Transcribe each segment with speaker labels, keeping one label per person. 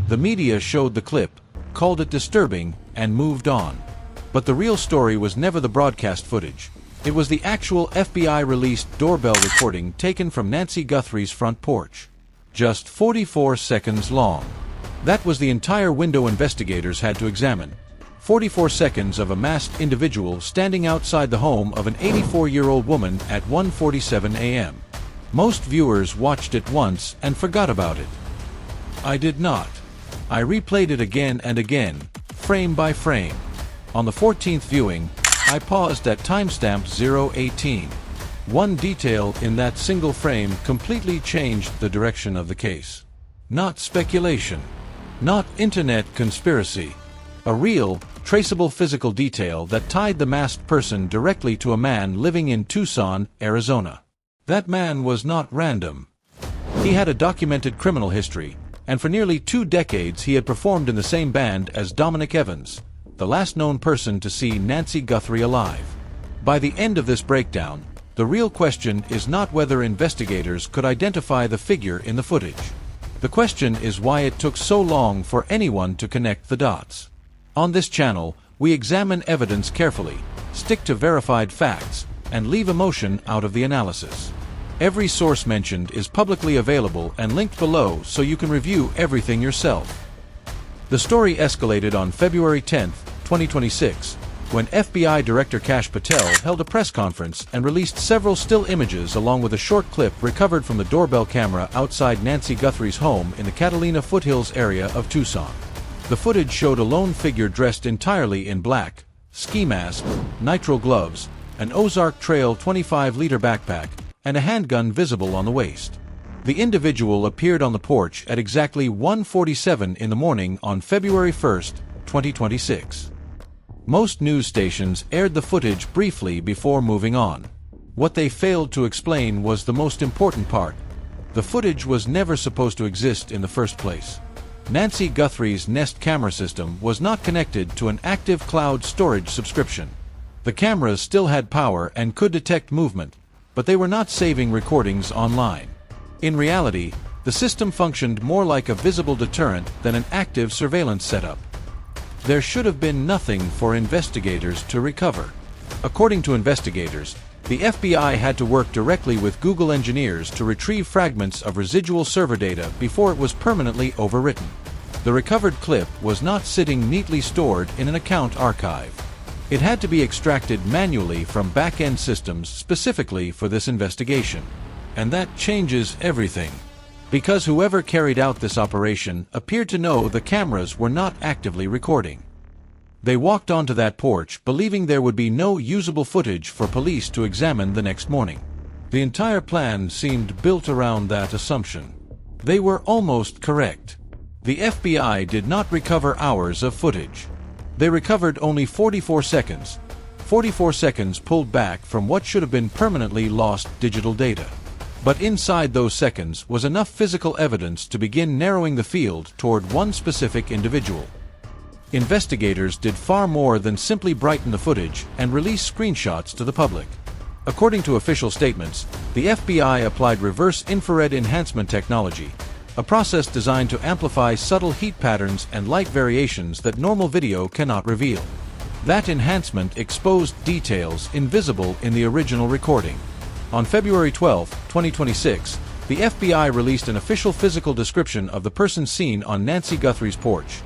Speaker 1: The media showed the clip, called it disturbing, and moved on. But the real story was never the broadcast footage. It was the actual FBI-released doorbell recording taken from Nancy Guthrie's front porch. Just 44 seconds long. That was the entire window investigators had to examine. 44 seconds of a masked individual standing outside the home of an 84-year-old woman at 1:47 a.m. Most viewers watched it once and forgot about it. I did not. I replayed it again and again, frame by frame. On the 14th viewing, I paused at timestamp 0:18. One detail in that single frame completely changed the direction of the case. Not speculation. Not internet conspiracy. A real, traceable physical detail that tied the masked person directly to a man living in Tucson, Arizona. That man was not random. He had a documented criminal history, and for nearly 2 decades he had performed in the same band as Dominic Evans, the last known person to see Nancy Guthrie alive. By the end of this breakdown, the real question is not whether investigators could identify the figure in the footage. The question is why it took so long for anyone to connect the dots. On this channel, we examine evidence carefully, stick to verified facts, and leave emotion out of the analysis. Every source mentioned is publicly available and linked below so you can review everything yourself. The story escalated on February 10, 2026, when FBI Director Kash Patel held a press conference and released several still images along with a short clip recovered from the doorbell camera outside Nancy Guthrie's home in the Catalina foothills area of Tucson. The footage showed a lone figure dressed entirely in black, ski mask, nitrile gloves, an Ozark Trail 25-liter backpack, and a handgun visible on the waist. The individual appeared on the porch at exactly 1:47 in the morning on February 1, 2026. Most news stations aired the footage briefly before moving on. What they failed to explain was the most important part. The footage was never supposed to exist in the first place. Nancy Guthrie's Nest camera system was not connected to an active cloud storage subscription. The cameras still had power and could detect movement, but they were not saving recordings online. In reality, the system functioned more like a visible deterrent than an active surveillance setup. There should have been nothing for investigators to recover. According to investigators, the FBI had to work directly with Google engineers to retrieve fragments of residual server data before it was permanently overwritten. The recovered clip was not sitting neatly stored in an account archive. It had to be extracted manually from back-end systems specifically for this investigation. And that changes everything. Because whoever carried out this operation appeared to know the cameras were not actively recording. They walked onto that porch believing there would be no usable footage for police to examine the next morning. The entire plan seemed built around that assumption. They were almost correct. The FBI did not recover hours of footage. They recovered only 44 seconds. 44 seconds pulled back from what should have been permanently lost digital data. But inside those seconds was enough physical evidence to begin narrowing the field toward one specific individual. Investigators did far more than simply brighten the footage and release screenshots to the public. According to official statements, the FBI applied reverse infrared enhancement technology, a process designed to amplify subtle heat patterns and light variations that normal video cannot reveal. That enhancement exposed details invisible in the original recording. On February 12, 2026, the FBI released an official physical description of the person seen on Nancy Guthrie's porch.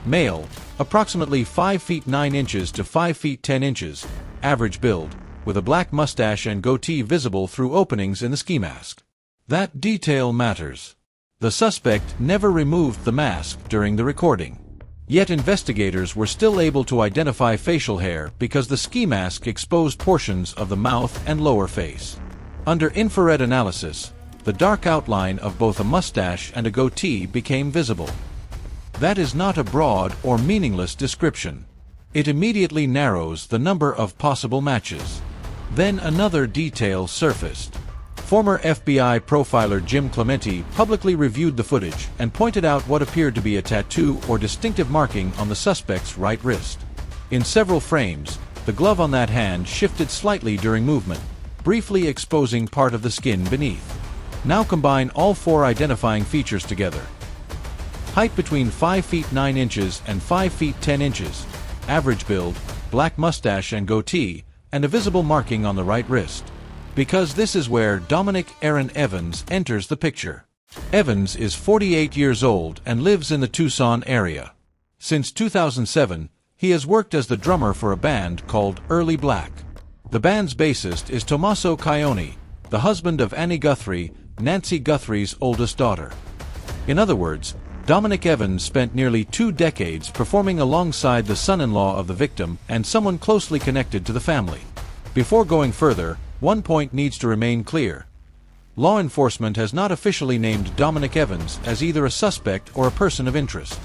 Speaker 1: Male, approximately 5 feet 9 inches to 5 feet 10 inches, average build, with a black mustache and goatee visible through openings in the ski mask. That detail matters. The suspect never removed the mask during the recording. Yet investigators were still able to identify facial hair because the ski mask exposed portions of the mouth and lower face. Under infrared analysis, the dark outline of both a mustache and a goatee became visible. That is not a broad or meaningless description. It immediately narrows the number of possible matches. Then another detail surfaced. Former FBI profiler Jim Clemente publicly reviewed the footage and pointed out what appeared to be a tattoo or distinctive marking on the suspect's right wrist. In several frames, the glove on that hand shifted slightly during movement, briefly exposing part of the skin beneath. Now combine all 4 identifying features together. Height between 5 feet 9 inches and 5 feet 10 inches. Average build, black mustache and goatee, and a visible marking on the right wrist. Because this is where Dominic Evans enters the picture. Evans is 48 years old and lives in the Tucson area. Since 2007, he has worked as the drummer for a band called Early Black. The band's bassist is Tommaso Cioni, the husband of Annie Guthrie, Nancy Guthrie's oldest daughter. In other words, Dominic Evans spent nearly 2 decades performing alongside the son-in-law of the victim and someone closely connected to the family. Before going further, one point needs to remain clear. Law enforcement has not officially named Dominic Evans as either a suspect or a person of interest.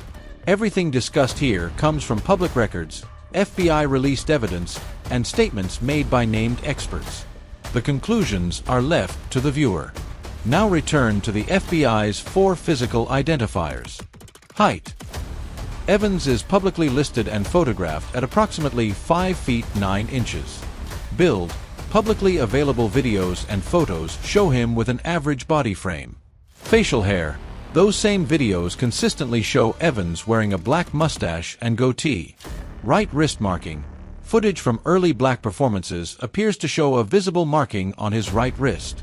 Speaker 1: Everything discussed here comes from public records, FBI-released evidence, and statements made by named experts. The conclusions are left to the viewer. Now return to the FBI's 4 physical identifiers. Height. Evans is publicly listed and photographed at approximately 5 feet 9 inches. Build. Publicly available videos and photos show him with an average body frame. Facial hair. Those same videos consistently show Evans wearing a black mustache and goatee. Right wrist marking. Footage from early Black performances appears to show a visible marking on his right wrist.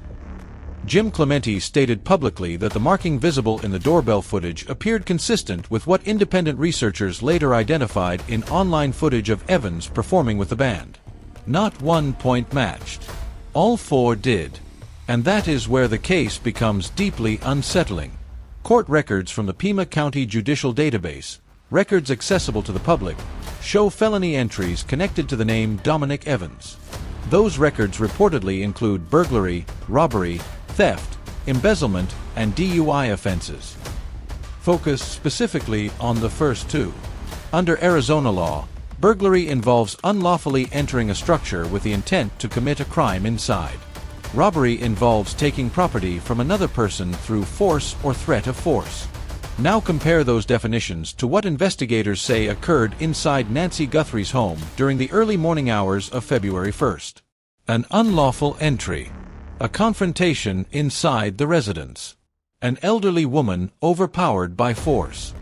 Speaker 1: Jim Clemente stated publicly that the marking visible in the doorbell footage appeared consistent with what independent researchers later identified in online footage of Evans performing with the band. Not one point matched. All 4 did. And that is where the case becomes deeply unsettling. Court records from the Pima County Judicial Database, records accessible to the public, show felony entries connected to the name Dominic Evans. Those records reportedly include burglary, robbery, theft, embezzlement, and DUI offenses. Focus specifically on the first 2. Under Arizona law, burglary involves unlawfully entering a structure with the intent to commit a crime inside. Robbery involves taking property from another person through force or threat of force. Now compare those definitions to what investigators say occurred inside Nancy Guthrie's home during the early morning hours of February 1st. An unlawful entry. A confrontation inside the residence. An elderly woman overpowered by force.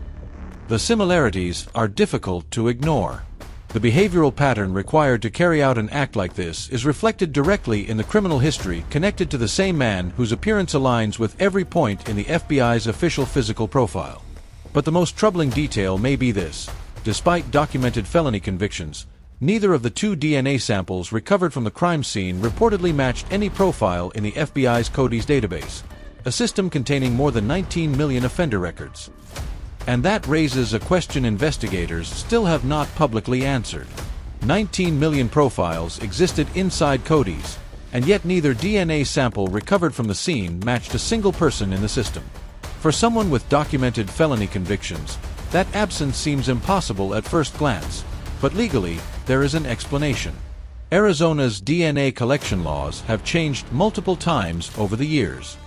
Speaker 1: The similarities are difficult to ignore. The behavioral pattern required to carry out an act like this is reflected directly in the criminal history connected to the same man whose appearance aligns with every point in the FBI's official physical profile. But the most troubling detail may be this: despite documented felony convictions, neither of the 2 DNA samples recovered from the crime scene reportedly matched any profile in the FBI's CODIS database, a system containing more than 19 million offender records. And that raises a question investigators still have not publicly answered. 19 million profiles existed inside CODIS, and yet neither DNA sample recovered from the scene matched a single person in the system. For someone with documented felony convictions, that absence seems impossible at first glance, but legally, there is an explanation. Arizona's DNA collection laws have changed multiple times over the years.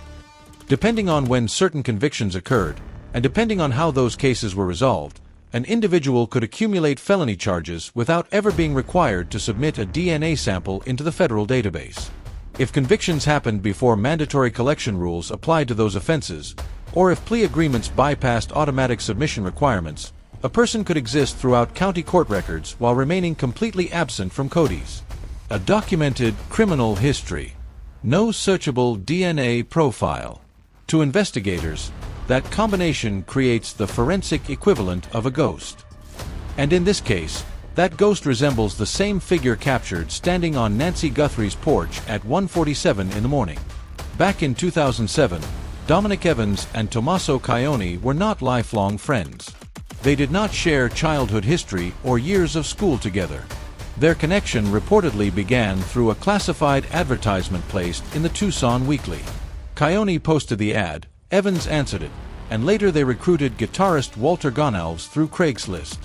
Speaker 1: Depending on when certain convictions occurred, and depending on how those cases were resolved, an individual could accumulate felony charges without ever being required to submit a DNA sample into the federal database. If convictions happened before mandatory collection rules applied to those offenses, or if plea agreements bypassed automatic submission requirements, a person could exist throughout county court records while remaining completely absent from CODIS. A documented criminal history. No searchable DNA profile. To investigators, that combination creates the forensic equivalent of a ghost. And in this case, that ghost resembles the same figure captured standing on Nancy Guthrie's porch at 1:47 in the morning. Back in 2007, Dominic Evans and Tommaso Cioni were not lifelong friends. They did not share childhood history or years of school together. Their connection reportedly began through a classified advertisement placed in the Tucson Weekly. Cioni posted the ad, Evans answered it, and later they recruited guitarist Walter Gonalves through Craigslist.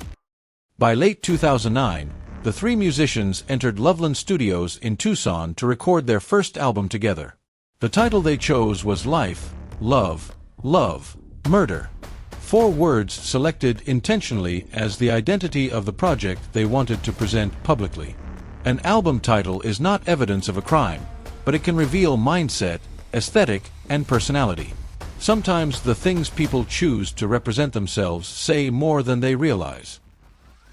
Speaker 1: By late 2009, the 3 musicians entered Loveland Studios in Tucson to record their first album together. The title they chose was Life, Love, Love, Murder. 4 words selected intentionally as the identity of the project they wanted to present publicly. An album title is not evidence of a crime, but it can reveal mindset, aesthetic, and personality. Sometimes the things people choose to represent themselves say more than they realize.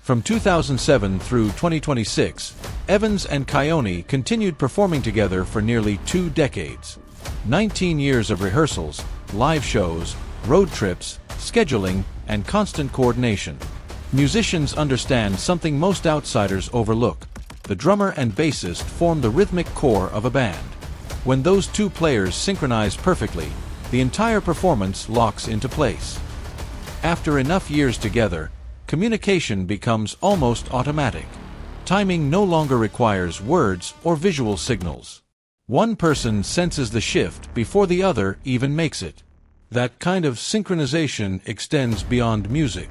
Speaker 1: From 2007 through 2026, Evans and Cioni continued performing together for nearly 2 decades. 19 years of rehearsals, live shows, road trips, scheduling, and constant coordination. Musicians understand something most outsiders overlook. The drummer and bassist form the rhythmic core of a band. When those two players synchronize perfectly, the entire performance locks into place. After enough years together, communication becomes almost automatic. Timing no longer requires words or visual signals. One person senses the shift before the other even makes it. That kind of synchronization extends beyond music.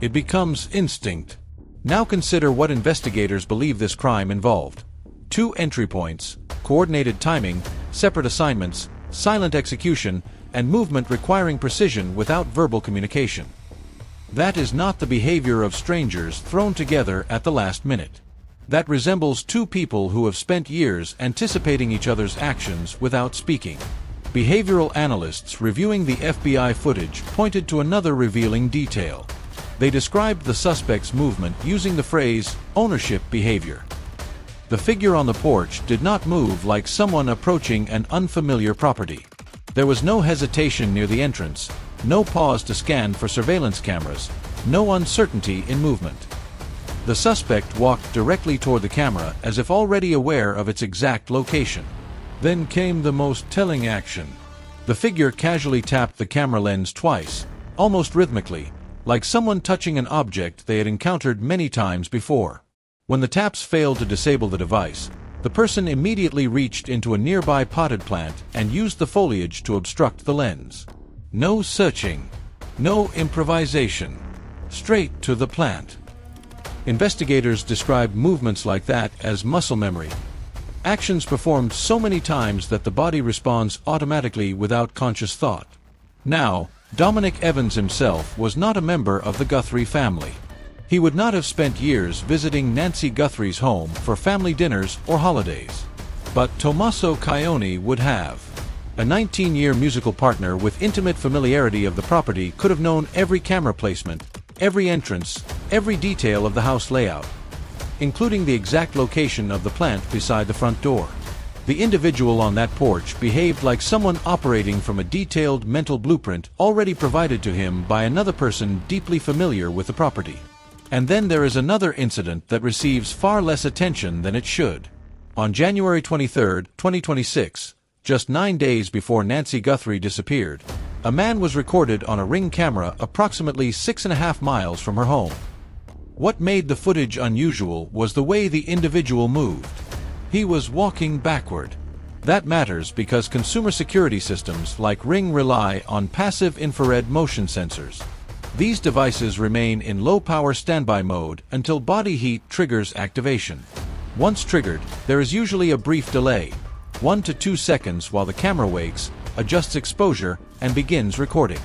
Speaker 1: It becomes instinct. Now consider what investigators believe this crime involved. 2 entry points, coordinated timing, separate assignments, silent execution, and movement requiring precision without verbal communication. That is not the behavior of strangers thrown together at the last minute. That resembles 2 people who have spent years anticipating each other's actions without speaking. Behavioral analysts reviewing the FBI footage pointed to another revealing detail. They described the suspect's movement using the phrase, ownership behavior. The figure on the porch did not move like someone approaching an unfamiliar property. There was no hesitation near the entrance, no pause to scan for surveillance cameras, no uncertainty in movement. The suspect walked directly toward the camera as if already aware of its exact location. Then came the most telling action. The figure casually tapped the camera lens twice, almost rhythmically, like someone touching an object they had encountered many times before. When the taps failed to disable the device, the person immediately reached into a nearby potted plant and used the foliage to obstruct the lens. No searching, no improvisation, straight to the plant. Investigators describe movements like that as muscle memory. Actions performed so many times that the body responds automatically without conscious thought. Now, Dominic Evans himself was not a member of the Guthrie family. He would not have spent years visiting Nancy Guthrie's home for family dinners or holidays. But Tommaso Cioni would have. A 19-year musical partner with intimate familiarity of the property could have known every camera placement, every entrance, every detail of the house layout, including the exact location of the plant beside the front door. The individual on that porch behaved like someone operating from a detailed mental blueprint already provided to him by another person deeply familiar with the property. And then there is another incident that receives far less attention than it should. On January 23, 2026, just 9 days before Nancy Guthrie disappeared, a man was recorded on a Ring camera approximately 6.5 miles from her home. What made the footage unusual was the way the individual moved. He was walking backward. That matters because consumer security systems like Ring rely on passive infrared motion sensors. These devices remain in low-power standby mode until body heat triggers activation. Once triggered, there is usually a brief delay, 1 to 2 seconds, while the camera wakes, adjusts exposure, and begins recording.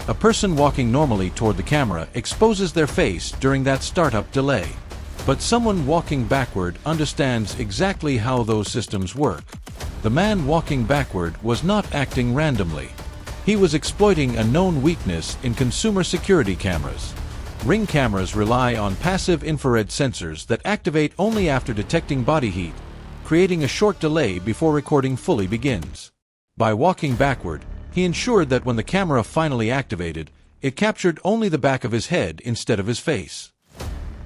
Speaker 1: A person walking normally toward the camera exposes their face during that startup delay. But someone walking backward understands exactly how those systems work. The man walking backward was not acting randomly. He was exploiting a known weakness in consumer security cameras. Ring cameras rely on passive infrared sensors that activate only after detecting body heat, creating a short delay before recording fully begins. By walking backward, he ensured that when the camera finally activated, it captured only the back of his head instead of his face.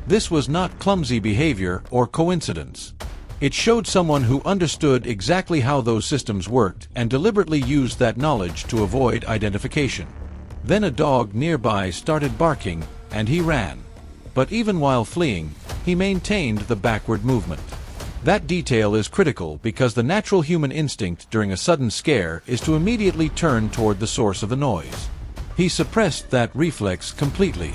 Speaker 1: This was not clumsy behavior or coincidence. It showed someone who understood exactly how those systems worked and deliberately used that knowledge to avoid identification. Then a dog nearby started barking, and he ran. But even while fleeing, he maintained the backward movement. That detail is critical because the natural human instinct during a sudden scare is to immediately turn toward the source of the noise. He suppressed that reflex completely.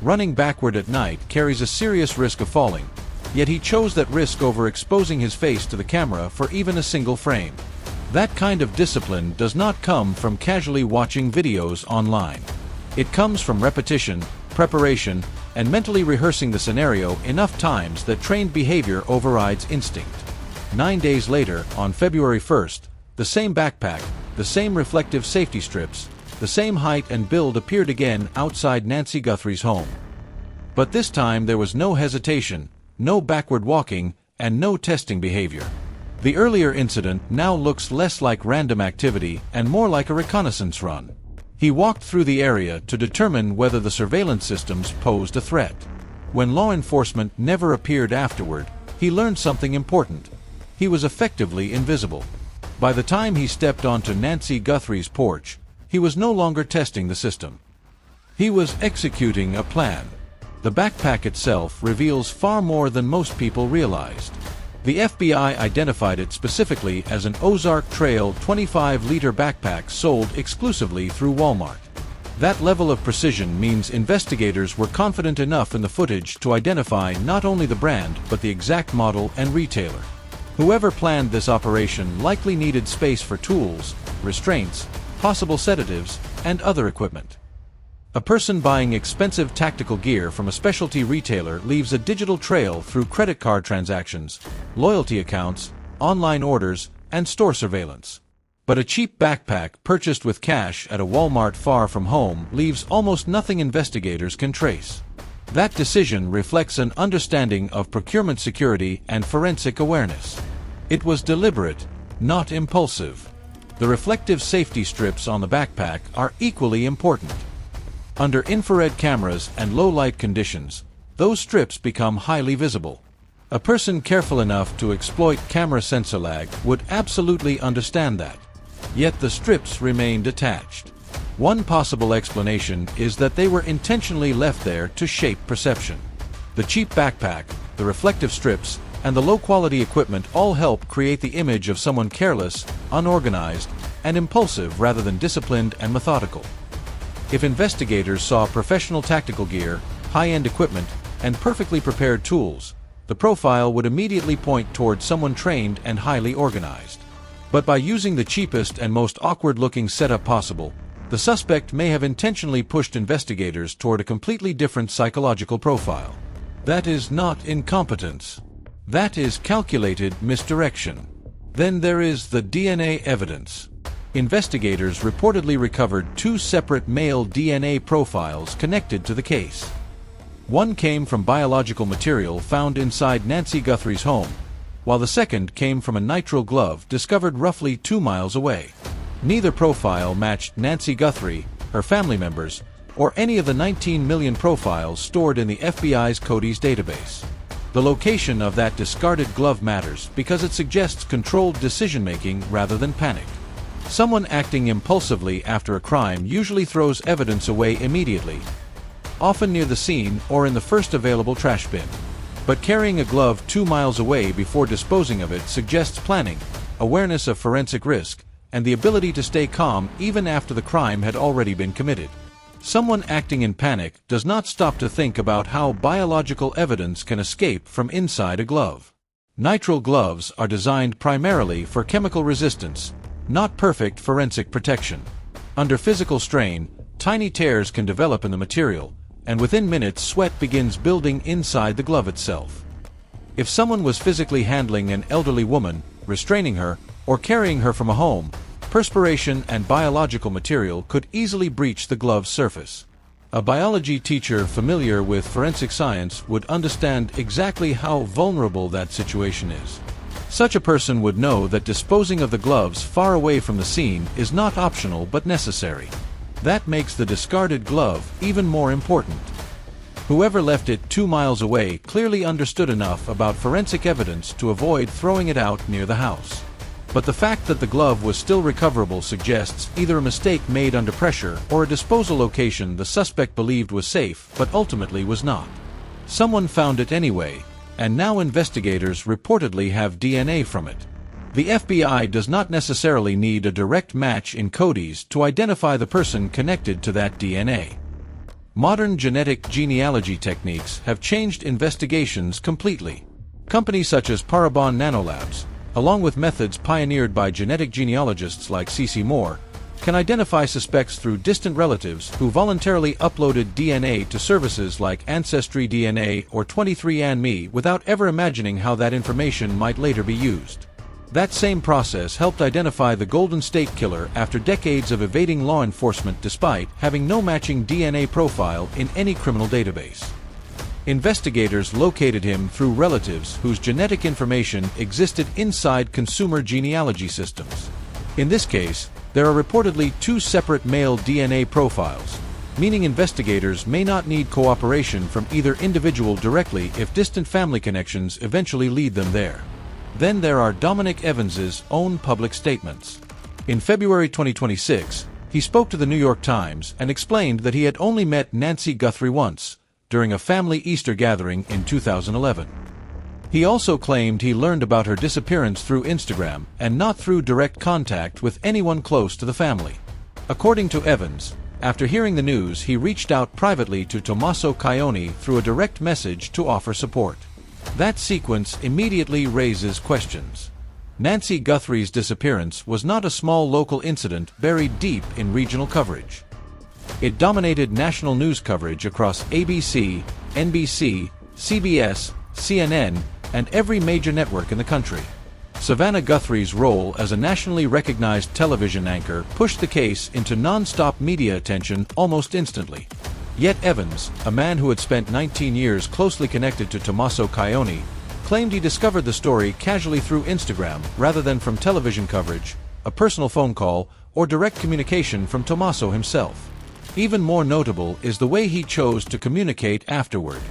Speaker 1: Running backward at night carries a serious risk of falling, yet he chose that risk over exposing his face to the camera for even a single frame. That kind of discipline does not come from casually watching videos online. It comes from repetition, preparation, and mentally rehearsing the scenario enough times that trained behavior overrides instinct. 9 days later, on February 1st, the same backpack, the same reflective safety strips, the same height and build appeared again outside Nancy Guthrie's home. But this time there was no hesitation, no backward walking, and no testing behavior. The earlier incident now looks less like random activity and more like a reconnaissance run. He walked through the area to determine whether the surveillance systems posed a threat. When law enforcement never appeared afterward, he learned something important. He was effectively invisible. By the time he stepped onto Nancy Guthrie's porch, he was no longer testing the system. He was executing a plan. The backpack itself reveals far more than most people realized. The FBI identified it specifically as an Ozark Trail 25-liter backpack sold exclusively through Walmart. That level of precision means investigators were confident enough in the footage to identify not only the brand but the exact model and retailer. Whoever planned this operation likely needed space for tools, restraints, possible sedatives, and other equipment. A person buying expensive tactical gear from a specialty retailer leaves a digital trail through credit card transactions, loyalty accounts, online orders, and store surveillance. But a cheap backpack purchased with cash at a Walmart far from home leaves almost nothing investigators can trace. That decision reflects an understanding of procurement security and forensic awareness. It was deliberate, not impulsive. The reflective safety strips on the backpack are equally important. Under infrared cameras and low-light conditions, those strips become highly visible. A person careful enough to exploit camera sensor lag would absolutely understand that. Yet the strips remained attached. One possible explanation is that they were intentionally left there to shape perception. The cheap backpack, the reflective strips, and the low-quality equipment all help create the image of someone careless, unorganized, and impulsive rather than disciplined and methodical. If investigators saw professional tactical gear, high-end equipment, and perfectly prepared tools, the profile would immediately point toward someone trained and highly organized. But by using the cheapest and most awkward-looking setup possible, the suspect may have intentionally pushed investigators toward a completely different psychological profile. That is not incompetence. That is calculated misdirection. Then there is the DNA evidence. Investigators reportedly recovered 2 separate male DNA profiles connected to the case. One came from biological material found inside Nancy Guthrie's home, while the second came from a nitrile glove discovered roughly 2 miles away. Neither profile matched Nancy Guthrie, her family members, or any of the 19 million profiles stored in the FBI's CODIS database. The location of that discarded glove matters because it suggests controlled decision-making rather than panic. Someone acting impulsively after a crime usually throws evidence away immediately, often near the scene or in the first available trash bin. But carrying a glove 2 miles away before disposing of it suggests planning, awareness of forensic risk, and the ability to stay calm even after the crime had already been committed. Someone acting in panic does not stop to think about how biological evidence can escape from inside a glove. Nitrile gloves are designed primarily for chemical resistance, not perfect forensic protection. Under physical strain, tiny tears can develop in the material, and within minutes sweat begins building inside the glove itself. If someone was physically handling an elderly woman, restraining her, or carrying her from a home, perspiration and biological material could easily breach the glove's surface. A biology teacher familiar with forensic science would understand exactly how vulnerable that situation is. Such a person would know that disposing of the gloves far away from the scene is not optional but necessary. That makes the discarded glove even more important. Whoever left it 2 miles away clearly understood enough about forensic evidence to avoid throwing it out near the house. But the fact that the glove was still recoverable suggests either a mistake made under pressure or a disposal location the suspect believed was safe but ultimately was not. Someone found it anyway, and now investigators reportedly have DNA from it. The FBI does not necessarily need a direct match in CODIS to identify the person connected to that DNA. Modern genetic genealogy techniques have changed investigations completely. Companies such as Parabon Nanolabs, along with methods pioneered by genetic genealogists like C.C. Moore, can identify suspects through distant relatives who voluntarily uploaded DNA to services like Ancestry DNA or 23andMe without ever imagining how that information might later be used. That same process helped identify the Golden State Killer after decades of evading law enforcement despite having no matching DNA profile in any criminal database. Investigators located him through relatives whose genetic information existed inside consumer genealogy systems. In this case, there are reportedly 2 separate male DNA profiles, meaning investigators may not need cooperation from either individual directly if distant family connections eventually lead them there. Then there are Dominic Evans's own public statements. In February 2026, he spoke to the New York Times and explained that he had only met Nancy Guthrie once, during a family Easter gathering in 2011. He also claimed he learned about her disappearance through Instagram and not through direct contact with anyone close to the family. According to Evans, after hearing the news, he reached out privately to Tommaso Cioni through a direct message to offer support. That sequence immediately raises questions. Nancy Guthrie's disappearance was not a small local incident buried deep in regional coverage. It dominated national news coverage across ABC, NBC, CBS, CNN, and every major network in the country. Savannah Guthrie's role as a nationally recognized television anchor pushed the case into non-stop media attention almost instantly. Yet Evans, a man who had spent 19 years closely connected to Tommaso Cioni, claimed he discovered the story casually through Instagram rather than from television coverage, a personal phone call, or direct communication from Tommaso himself. Even more notable is the way he chose to communicate afterward.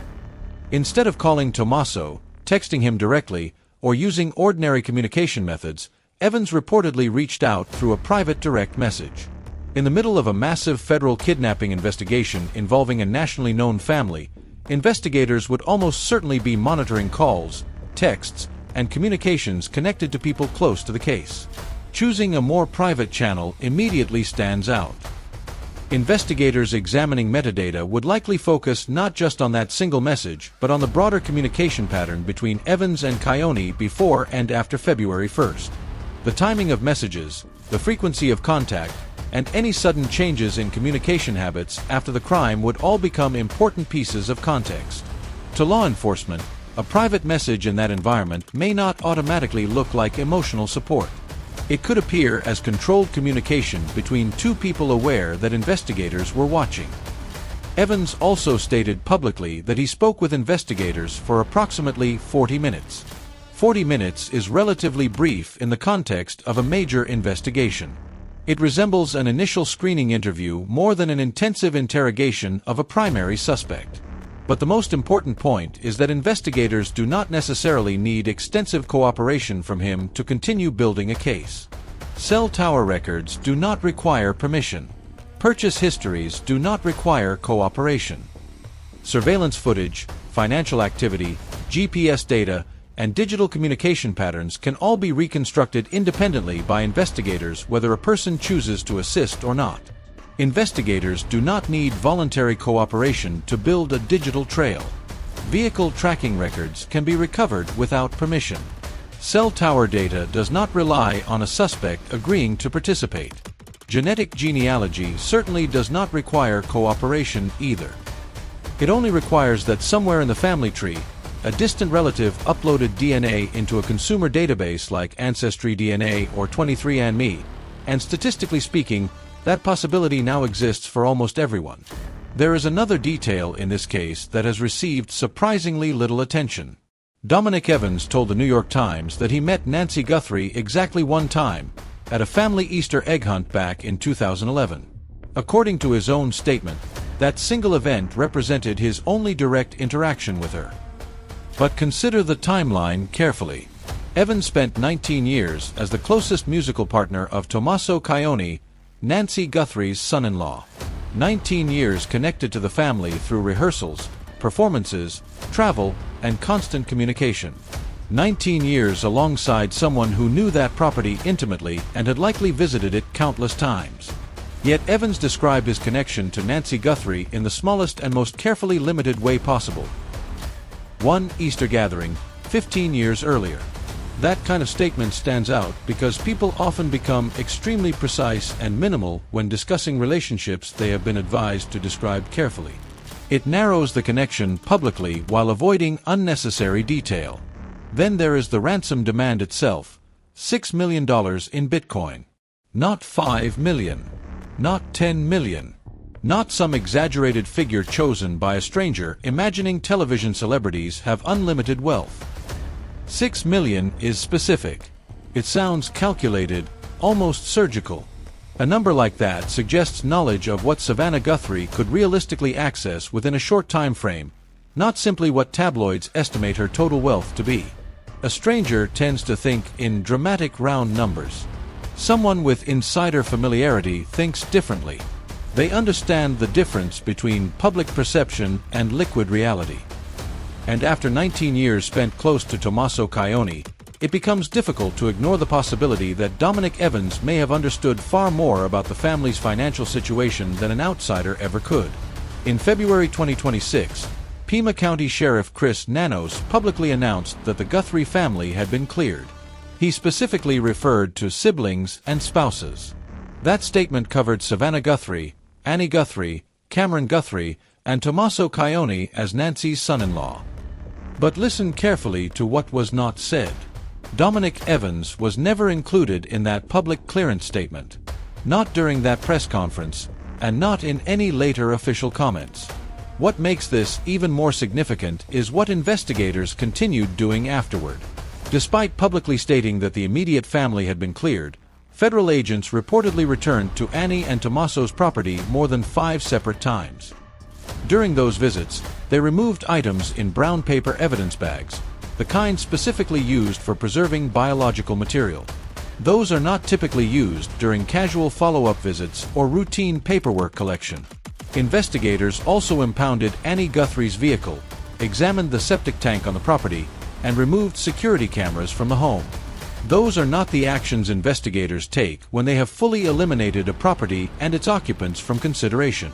Speaker 1: Instead of calling Tommaso, texting him directly, or using ordinary communication methods, Evans reportedly reached out through a private direct message. In the middle of a massive federal kidnapping investigation involving a nationally known family, investigators would almost certainly be monitoring calls, texts, and communications connected to people close to the case. Choosing a more private channel immediately stands out. Investigators examining metadata would likely focus not just on that single message, but on the broader communication pattern between Evans and Cioni before and after February 1st. The timing of messages, the frequency of contact, and any sudden changes in communication habits after the crime would all become important pieces of context. To law enforcement, a private message in that environment may not automatically look like emotional support. It could appear as controlled communication between 2 people aware that investigators were watching. Evans also stated publicly that he spoke with investigators for approximately 40 minutes. 40 minutes is relatively brief in the context of a major investigation. It resembles an initial screening interview more than an intensive interrogation of a primary suspect. But the most important point is that investigators do not necessarily need extensive cooperation from him to continue building a case. Cell tower records do not require permission. Purchase histories do not require cooperation. Surveillance footage, financial activity, GPS data, and digital communication patterns can all be reconstructed independently by investigators whether a person chooses to assist or not. Investigators do not need voluntary cooperation to build a digital trail. Vehicle tracking records can be recovered without permission. Cell tower data does not rely on a suspect agreeing to participate. Genetic genealogy certainly does not require cooperation either. It only requires that somewhere in the family tree, a distant relative uploaded DNA into a consumer database like Ancestry DNA or 23andMe, and statistically speaking, that possibility now exists for almost everyone. There is another detail in this case that has received surprisingly little attention. Dominic Evans told the New York Times that he met Nancy Guthrie exactly one time, at a family Easter egg hunt back in 2011. According to his own statement, that single event represented his only direct interaction with her. But consider the timeline carefully. Evans spent 19 years as the closest musical partner of Tommaso Cioni, Nancy Guthrie's son-in-law. 19 years connected to the family through rehearsals, performances, travel, and constant communication. 19 years alongside someone who knew that property intimately and had likely visited it countless times. Yet Evans described his connection to Nancy Guthrie in the smallest and most carefully limited way possible. One Easter gathering, 15 years earlier. That kind of statement stands out because people often become extremely precise and minimal when discussing relationships they have been advised to describe carefully. It narrows the connection publicly while avoiding unnecessary detail. Then there is the ransom demand itself, $6 million in Bitcoin. Not 5 million. Not 10 million. Not some exaggerated figure chosen by a stranger imagining television celebrities have unlimited wealth. 6 million is specific. It sounds calculated, almost surgical. A number like that suggests knowledge of what Savannah Guthrie could realistically access within a short time frame, not simply what tabloids estimate her total wealth to be. A stranger tends to think in dramatic round numbers. Someone with insider familiarity thinks differently. They understand the difference between public perception and liquid reality. And after 19 years spent close to Tommaso Cioni, it becomes difficult to ignore the possibility that Dominic Evans may have understood far more about the family's financial situation than an outsider ever could. In February 2026, Pima County Sheriff Chris Nanos publicly announced that the Guthrie family had been cleared. He specifically referred to siblings and spouses. That statement covered Savannah Guthrie, Annie Guthrie, Cameron Guthrie, and Tommaso Cioni as Nancy's son-in-law. But listen carefully to what was not said. Dominic Evans was never included in that public clearance statement. Not during that press conference, and not in any later official comments. What makes this even more significant is what investigators continued doing afterward. Despite publicly stating that the immediate family had been cleared, federal agents reportedly returned to Annie and Tommaso's property more than 5 separate times. During those visits, they removed items in brown paper evidence bags, the kind specifically used for preserving biological material. Those are not typically used during casual follow-up visits or routine paperwork collection. Investigators also impounded Annie Guthrie's vehicle, examined the septic tank on the property, and removed security cameras from the home. Those are not the actions investigators take when they have fully eliminated a property and its occupants from consideration.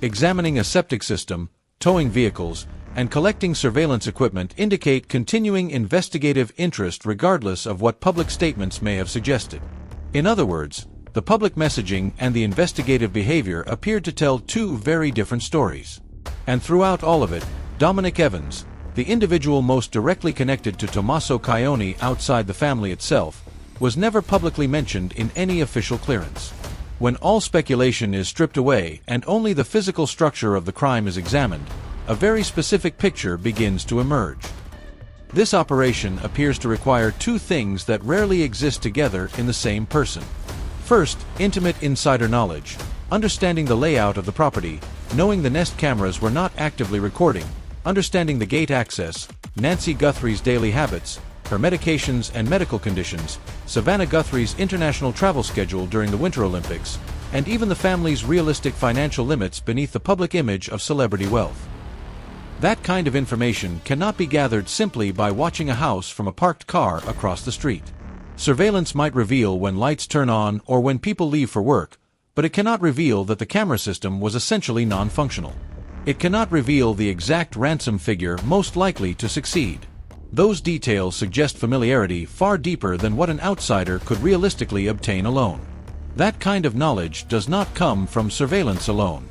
Speaker 1: Examining a septic system, towing vehicles, and collecting surveillance equipment indicate continuing investigative interest regardless of what public statements may have suggested. In other words, the public messaging and the investigative behavior appeared to tell two very different stories. And throughout all of it, Dominic Evans, the individual most directly connected to Tommaso Cioni outside the family itself, was never publicly mentioned in any official clearance. When all speculation is stripped away and only the physical structure of the crime is examined, a very specific picture begins to emerge. This operation appears to require two things that rarely exist together in the same person. First, intimate insider knowledge, understanding the layout of the property, knowing the Nest cameras were not actively recording, understanding the gate access, Nancy Guthrie's daily habits, her medications and medical conditions, Savannah Guthrie's international travel schedule during the Winter Olympics, and even the family's realistic financial limits beneath the public image of celebrity wealth. That kind of information cannot be gathered simply by watching a house from a parked car across the street. Surveillance might reveal when lights turn on or when people leave for work, but it cannot reveal that the camera system was essentially non-functional. It cannot reveal the exact ransom figure most likely to succeed. Those details suggest familiarity far deeper than what an outsider could realistically obtain alone. That kind of knowledge does not come from surveillance alone.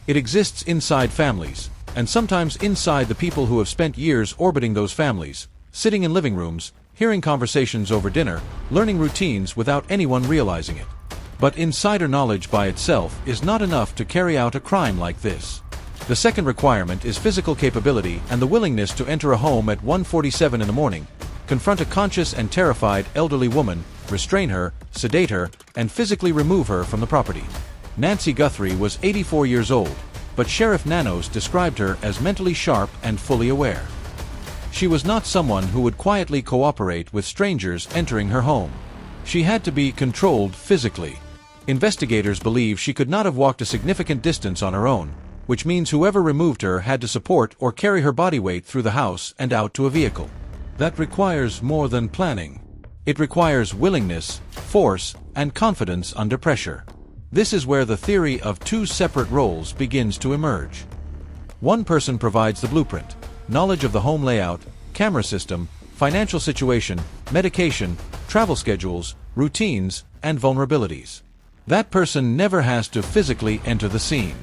Speaker 1: It exists inside families, and sometimes inside the people who have spent years orbiting those families, sitting in living rooms, hearing conversations over dinner, learning routines without anyone realizing it. But insider knowledge by itself is not enough to carry out a crime like this. The second requirement is physical capability and the willingness to enter a home at 1:47 in the morning, confront a conscious and terrified elderly woman, restrain her, sedate her, and physically remove her from the property. Nancy Guthrie was 84 years old, but Sheriff Nanos described her as mentally sharp and fully aware. She was not someone who would quietly cooperate with strangers entering her home. She had to be controlled physically. Investigators believe she could not have walked a significant distance on her own, which means whoever removed her had to support or carry her body weight through the house and out to a vehicle. That requires more than planning. It requires willingness, force, and confidence under pressure. This is where the theory of two separate roles begins to emerge. One person provides the blueprint, knowledge of the home layout, camera system, financial situation, medication, travel schedules, routines, and vulnerabilities. That person never has to physically enter the scene.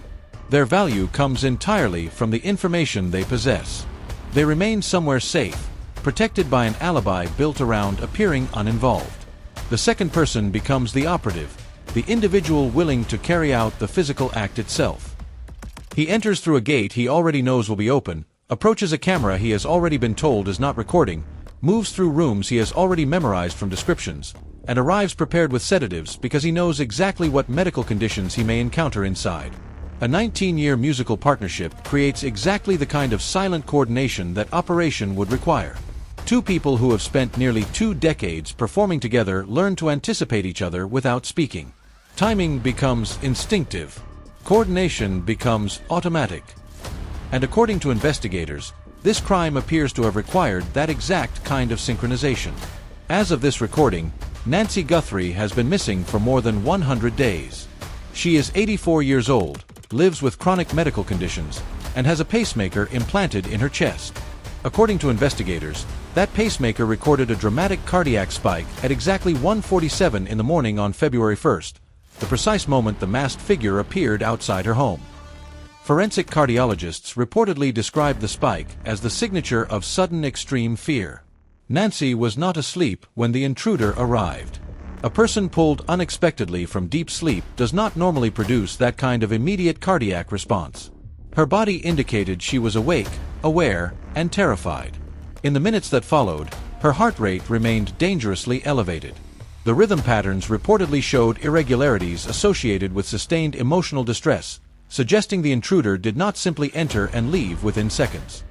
Speaker 1: Their value comes entirely from the information they possess. They remain somewhere safe, protected by an alibi built around appearing uninvolved. The second person becomes the operative, the individual willing to carry out the physical act itself. He enters through a gate he already knows will be open, approaches a camera he has already been told is not recording, moves through rooms he has already memorized from descriptions, and arrives prepared with sedatives because he knows exactly what medical conditions he may encounter inside. A 19-year musical partnership creates exactly the kind of silent coordination that operation would require. Two people who have spent nearly 2 decades performing together learn to anticipate each other without speaking. Timing becomes instinctive. Coordination becomes automatic. And according to investigators, this crime appears to have required that exact kind of synchronization. As of this recording, Nancy Guthrie has been missing for more than 100 days. She is 84 years old, lives with chronic medical conditions, and has a pacemaker implanted in her chest. According to investigators, that pacemaker recorded a dramatic cardiac spike at exactly 1:47 in the morning on February 1st, the precise moment the masked figure appeared outside her home. Forensic cardiologists reportedly described the spike as the signature of sudden extreme fear. Nancy was not asleep when the intruder arrived. A person pulled unexpectedly from deep sleep does not normally produce that kind of immediate cardiac response. Her body indicated she was awake, aware, and terrified. In the minutes that followed, her heart rate remained dangerously elevated. The rhythm patterns reportedly showed irregularities associated with sustained emotional distress, suggesting the intruder did not simply enter and leave within seconds.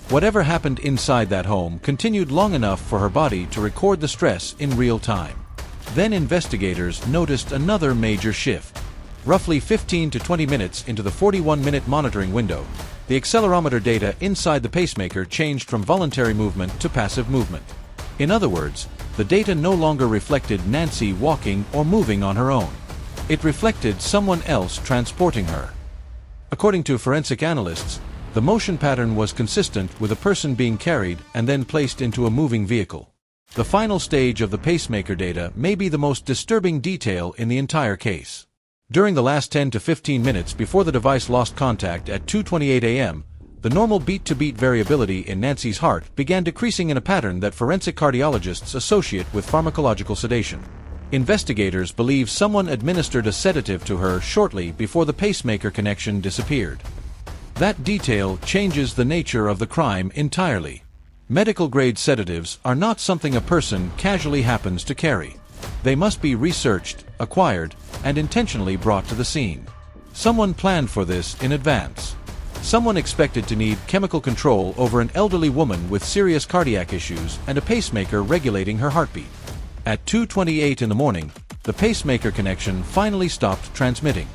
Speaker 1: Whatever happened inside that home continued long enough for her body to record the stress in real time. Then investigators noticed another major shift. Roughly 15 to 20 minutes into the 41-minute monitoring window, the accelerometer data inside the pacemaker changed from voluntary movement to passive movement. In other words, the data no longer reflected Nancy walking or moving on her own. It reflected someone else transporting her. According to forensic analysts, the motion pattern was consistent with a person being carried and then placed into a moving vehicle. The final stage of the pacemaker data may be the most disturbing detail in the entire case. During the last 10 to 15 minutes before the device lost contact at 2:28 a.m., the normal beat-to-beat variability in Nancy's heart began decreasing in a pattern that forensic cardiologists associate with pharmacological sedation. Investigators believe someone administered a sedative to her shortly before the pacemaker connection disappeared. That detail changes the nature of the crime entirely. Medical-grade sedatives are not something a person casually happens to carry. They must be researched, acquired, and intentionally brought to the scene. Someone planned for this in advance. Someone expected to need chemical control over an elderly woman with serious cardiac issues and a pacemaker regulating her heartbeat. At 2:28 in the morning, the pacemaker connection finally stopped transmitting.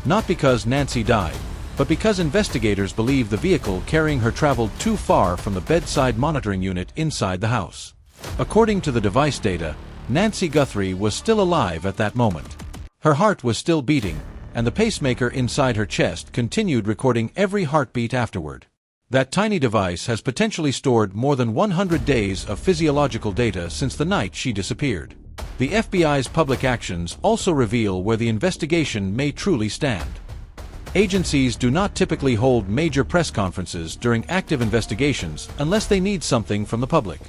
Speaker 1: Not because Nancy died, but because investigators believe the vehicle carrying her traveled too far from the bedside monitoring unit inside the house. According to the device data, Nancy Guthrie was still alive at that moment. Her heart was still beating, and the pacemaker inside her chest continued recording every heartbeat afterward. That tiny device has potentially stored more than 100 days of physiological data since the night she disappeared. The FBI's public actions also reveal where the investigation may truly stand. Agencies do not typically hold major press conferences during active investigations unless they need something from the public.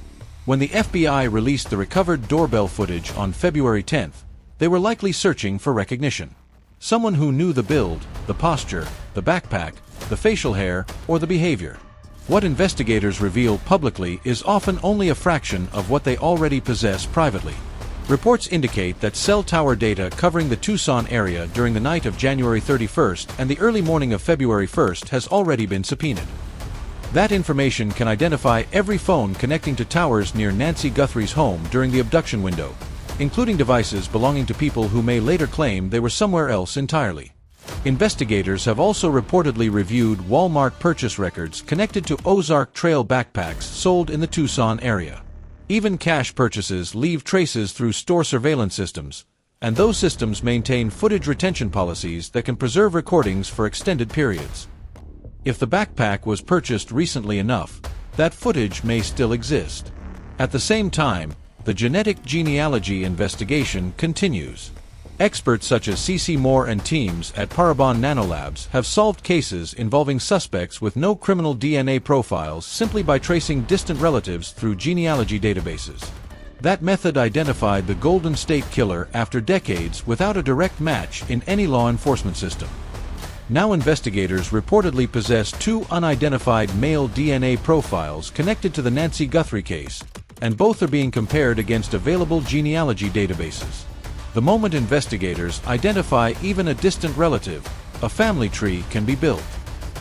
Speaker 1: When the FBI released the recovered doorbell footage on February 10th, they were likely searching for recognition. Someone who knew the build, the posture, the backpack, the facial hair, or the behavior. What investigators reveal publicly is often only a fraction of what they already possess privately. Reports indicate that cell tower data covering the Tucson area during the night of January 31st and the early morning of February 1st has already been subpoenaed. That information can identify every phone connecting to towers near Nancy Guthrie's home during the abduction window, including devices belonging to people who may later claim they were somewhere else entirely. Investigators have also reportedly reviewed Walmart purchase records connected to Ozark Trail backpacks sold in the Tucson area. Even cash purchases leave traces through store surveillance systems, and those systems maintain footage retention policies that can preserve recordings for extended periods. If the backpack was purchased recently enough, that footage may still exist. At the same time, the genetic genealogy investigation continues. Experts such as C.C. Moore and teams at Parabon Nanolabs have solved cases involving suspects with no criminal DNA profiles simply by tracing distant relatives through genealogy databases. That method identified the Golden State Killer after decades without a direct match in any law enforcement system. Now investigators reportedly possess 2 unidentified male DNA profiles connected to the Nancy Guthrie case, and both are being compared against available genealogy databases. The moment investigators identify even a distant relative, a family tree can be built.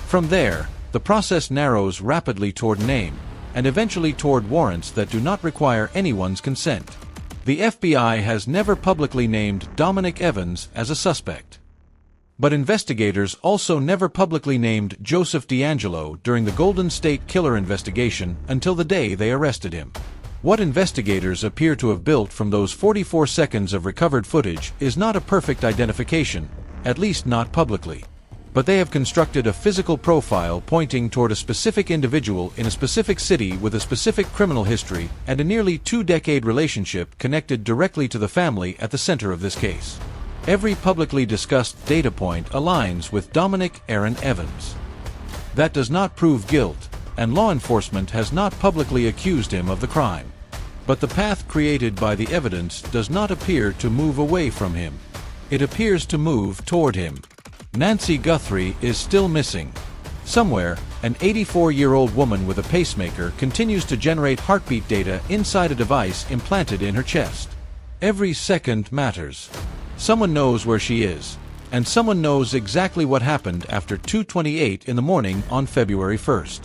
Speaker 1: From there, the process narrows rapidly toward name, and eventually toward warrants that do not require anyone's consent. The FBI has never publicly named Dominic Evans as a suspect. But investigators also never publicly named Joseph DeAngelo during the Golden State Killer investigation until the day they arrested him. What investigators appear to have built from those 44 seconds of recovered footage is not a perfect identification, at least not publicly. But they have constructed a physical profile pointing toward a specific individual in a specific city with a specific criminal history and a nearly 2-decade relationship connected directly to the family at the center of this case. Every publicly discussed data point aligns with Dominic Aaron Evans. That does not prove guilt, and law enforcement has not publicly accused him of the crime. But the path created by the evidence does not appear to move away from him. It appears to move toward him. Nancy Guthrie is still missing. Somewhere, an 84-year-old woman with a pacemaker continues to generate heartbeat data inside a device implanted in her chest. Every second matters. Someone knows where she is, and someone knows exactly what happened after 2:28 in the morning on February 1st.